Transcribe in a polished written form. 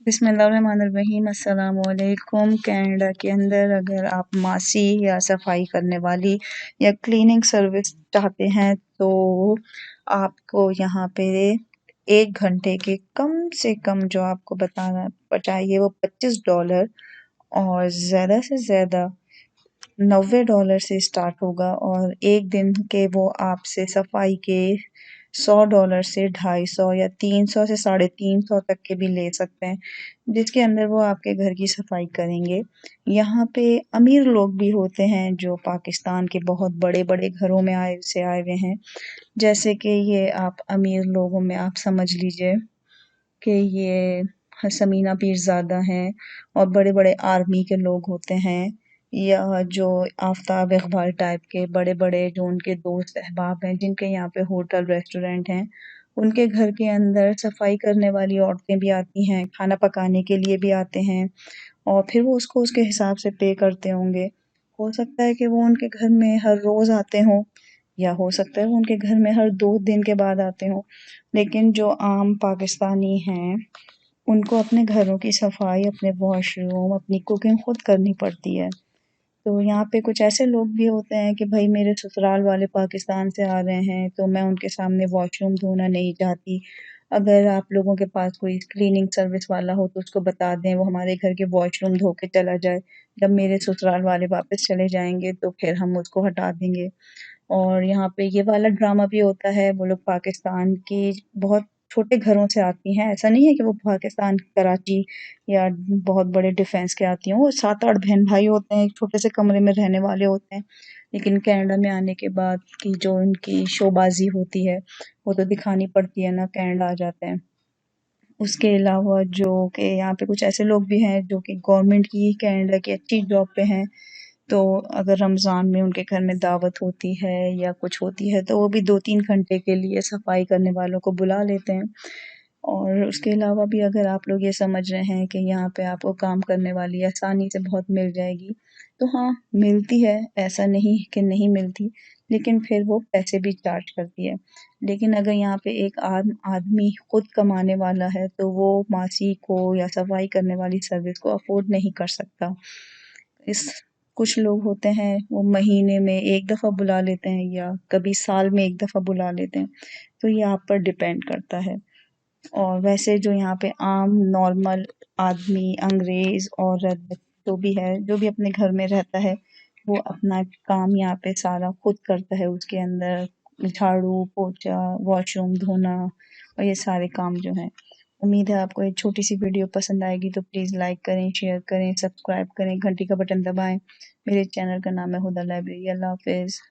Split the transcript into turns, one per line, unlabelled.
बिस्मिल्लाहिर्रहमानिर्रहीम। अस्सलाम वालेकुम। कनाडा के अंदर अगर आप मासी या सफाई करने वाली या क्लीनिंग सर्विस चाहते हैं तो आपको यहाँ पे 1 घंटे के कम से कम जो आपको बताना चाहिए वो $25 और ज़्यादा से ज़्यादा $90 से स्टार्ट होगा, और एक दिन के वो आपसे सफाई के $100 से 250 या 300 से 350 तक के भी ले सकते हैं, जिसके अंदर वो आपके घर की सफाई करेंगे। यहाँ पे अमीर लोग भी होते हैं जो पाकिस्तान के बहुत बड़े बड़े घरों में आए हुए हैं, जैसे कि ये आप अमीर लोगों में आप समझ लीजिए कि ये हसमीना पीरज़ादा हैं, और बड़े बड़े आर्मी के लोग होते हैं, या जो आफ्ताब इकबाल टाइप के बड़े बड़े जो उनके दोस्त अहबाब हैं जिनके यहाँ पे होटल रेस्टोरेंट हैं, उनके घर के अंदर सफाई करने वाली औरतें भी आती हैं, खाना पकाने के लिए भी आते हैं, और फिर वो उसको उसके हिसाब से पे करते होंगे। हो सकता है कि वो उनके घर में हर रोज़ आते हों, या हो सकता है वो उनके घर में हर 2 दिन के बाद आते हों, लेकिन जो आम पाकिस्तानी हैं उनको अपने घरों की सफाई, अपने वॉशरूम, अपनी कुकिंग खुद करनी पड़ती है। तो यहाँ पे कुछ ऐसे लोग भी होते हैं कि भाई मेरे ससुराल वाले पाकिस्तान से आ रहे हैं तो मैं उनके सामने वॉशरूम धोना नहीं चाहती। अगर आप लोगों के पास कोई क्लीनिंग सर्विस वाला हो तो उसको बता दें वो हमारे घर के वॉशरूम धो के चला जाए। जब मेरे ससुराल वाले वापस चले जाएंगे तो फिर हम उसको हटा देंगे। और यहाँ पे ये वाला ड्रामा भी होता है, वो लोग पाकिस्तान की बहुत छोटे घरों से आती हैं, ऐसा नहीं है कि वो पाकिस्तान कराची या बहुत बड़े डिफेंस के आती हैं, वो 7-8 बहन भाई होते हैं, एक छोटे से कमरे में रहने वाले होते हैं, लेकिन कनाडा में आने के बाद की जो उनकी शोबाजी होती है वो तो दिखानी पड़ती है ना, कनाडा आ जाते हैं। उसके अलावा जो कि यहाँ पे कुछ ऐसे लोग भी हैं जो कि गवर्नमेंट की कनाडा की अच्छी जॉब पे हैं, तो अगर रमज़ान में उनके घर में दावत होती है या कुछ होती है तो वो भी 2-3 घंटे के लिए सफाई करने वालों को बुला लेते हैं। और उसके अलावा भी अगर आप लोग ये समझ रहे हैं कि यहाँ पे आपको काम करने वाली आसानी से बहुत मिल जाएगी, तो हाँ मिलती है, ऐसा नहीं कि नहीं मिलती, लेकिन फिर वो पैसे भी चार्ज करती है। लेकिन अगर यहाँ पे एक आदमी खुद कमाने वाला है तो वो मासी को या सफाई करने वाली सर्विस को अफोर्ड नहीं कर सकता। इस कुछ लोग होते हैं वो महीने में एक दफ़ा बुला लेते हैं या कभी साल में एक दफ़ा बुला लेते हैं, तो ये आप पर डिपेंड करता है। और वैसे जो यहाँ पे आम नॉर्मल आदमी, अंग्रेज, औरत, जो भी है, जो भी अपने घर में रहता है, वो अपना काम यहाँ पे सारा खुद करता है। उसके अंदर झाड़ू, पोछा, वॉशरूम धोना और ये सारे काम जो हैं। उम्मीद है आपको ये छोटी सी वीडियो पसंद आएगी, तो प्लीज़ लाइक करें, शेयर करें, सब्सक्राइब करें, घंटी का बटन दबाएं। मेरे चैनल का नाम है हुदा लाइब्रेरी। अल्लाह हाफिज़।